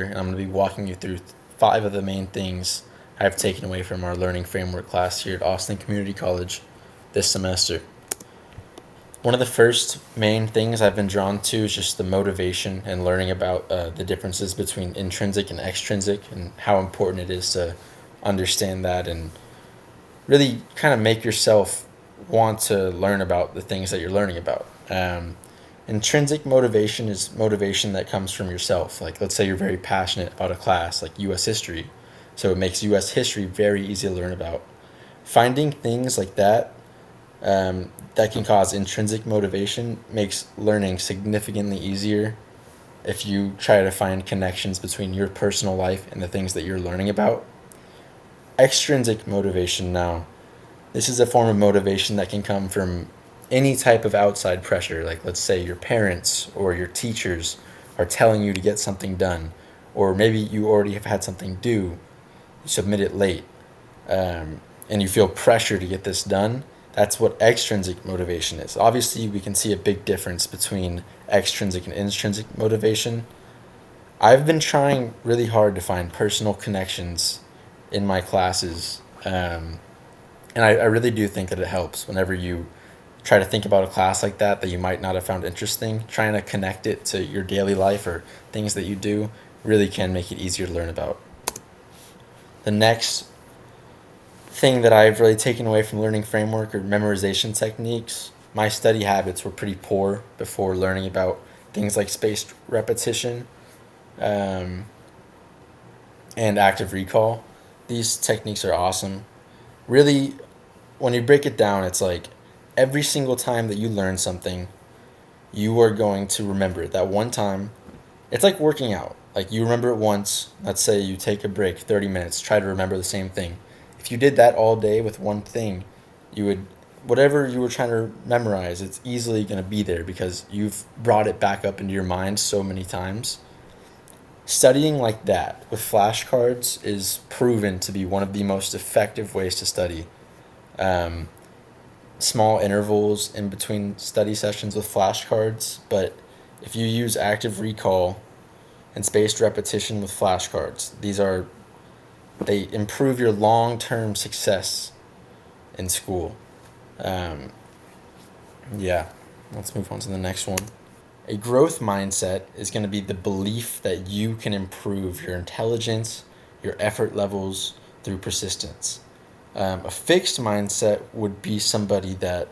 and I'm going to be walking you through 5 of the main things I've taken away from our learning framework class here at Austin Community College this semester. One of the first main things I've been drawn to is just the motivation and learning about the differences between intrinsic and extrinsic and how important it is to understand that and really kind of make yourself want to learn about the things that you're learning about. Intrinsic motivation is motivation that comes from yourself. Like, let's say you're very passionate about a class like U.S. history, so it makes U.S. history very easy to learn about. Finding things like that that can cause intrinsic motivation makes learning significantly easier if you try to find connections between your personal life and the things that you're learning about. Extrinsic motivation now. This is a form of motivation that can come from any type of outside pressure, like let's say your parents or your teachers are telling you to get something done, or maybe you already have had something due, you submit it late, and you feel pressure to get this done. That's what extrinsic motivation is. Obviously, we can see a big difference between extrinsic and intrinsic motivation. I've been trying really hard to find personal connections in my classes, and I really do think that it helps whenever you try to think about a class like that you might not have found interesting. Trying to connect it to your daily life or things that you do really can make it easier to learn about. The next thing that I've really taken away from learning framework or memorization techniques, my study habits were pretty poor before learning about things like spaced repetition um, and active recall. These techniques are awesome. Really, when you break it down, it's like every single time that you learn something, you are going to remember it that one time. It's like working out. Like, you remember it once. Let's say you take a break, 30 minutes, try to remember the same thing. If you did that all day with one thing, you would, whatever you were trying to memorize, it's easily going to be there because you've brought it back up into your mind so many times. Studying like that with flashcards is proven to be one of the most effective ways to study. Um, Small intervals in between study sessions with flashcards, but if you use active recall and spaced repetition with flashcards, they improve your long-term success in school. Um, yeah, let's move on to the next one. A growth mindset is going to be the belief that you can improve your intelligence, your effort levels through persistence. A fixed mindset would be somebody that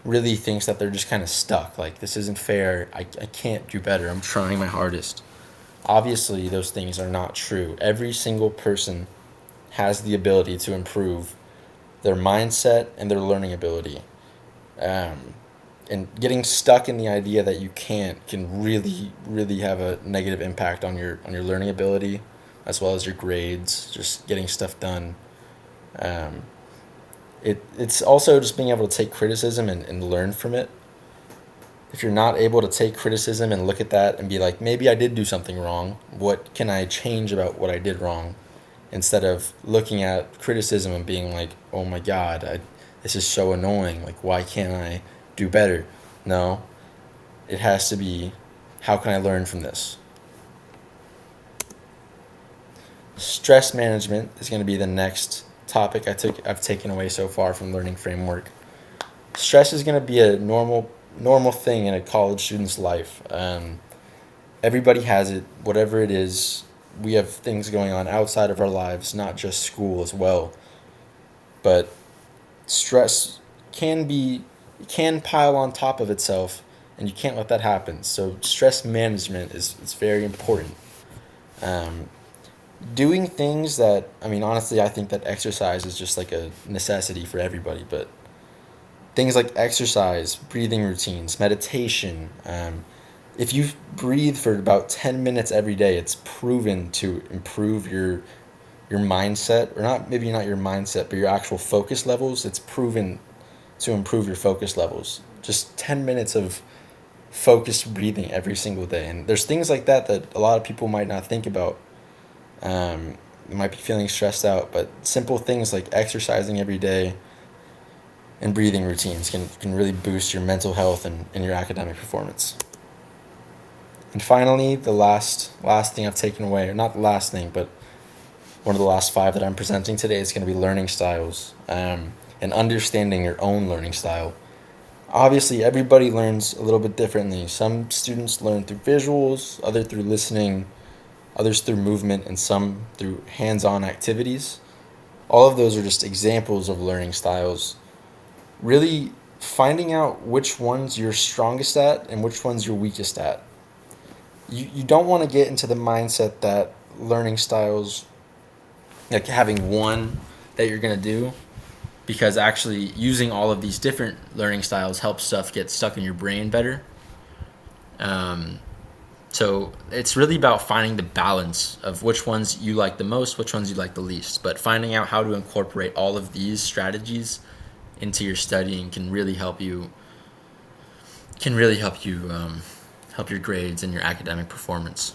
really thinks that they're just kind of stuck. Like, this isn't fair. I can't do better. I'm trying my hardest. Obviously, those things are not true. Every single person has the ability to improve their mindset and their learning ability. Um, and getting stuck in the idea that you can't can really, really have a negative impact on your learning ability, as well as your grades. Just getting stuff done. Um, it's also just being able to take criticism and learn from it. If you're not able to take criticism and look at that and be like, maybe I did do something wrong, what can I change about what I did wrong? Instead of looking at criticism and being like, oh my God, this is so annoying. Like, why can't I do better? No, it has to be, how can I learn from this? Stress management is going to be the next topic I've taken away so far from learning framework. Stress is going to be a normal thing in a college student's life. Everybody has it, whatever it is. We have things going on outside of our lives, not just school as well. But stress can pile on top of itself, and you can't let that happen. So stress management is very important. Um, Doing things that, I mean, honestly, I think that exercise is just like a necessity for everybody, but things like exercise, breathing routines, meditation. If you breathe for about 10 minutes every day, it's proven to improve your mindset, or not, maybe not your mindset, but your actual focus levels. It's proven to improve your focus levels. Just 10 minutes of focused breathing every single day. And there's things like that a lot of people might not think about. You might be feeling stressed out, but simple things like exercising every day and breathing routines can really boost your mental health and your academic performance. And finally, the last thing I've taken away, or not the last thing, but one of the last five that I'm presenting today is going to be learning styles, and understanding your own learning style. Obviously, everybody learns a little bit differently. Some students learn through visuals, others through listening, others through movement, and some through hands-on activities. All of those are just examples of learning styles. Really finding out which ones you're strongest at and which ones you're weakest at. You don't want to get into the mindset that learning styles, like having one that you're going to do, because actually using all of these different learning styles helps stuff get stuck in your brain better. Um, so it's really about finding the balance of which ones you like the most, which ones you like the least. But finding out how to incorporate all of these strategies into your studying can really help you help your grades and your academic performance.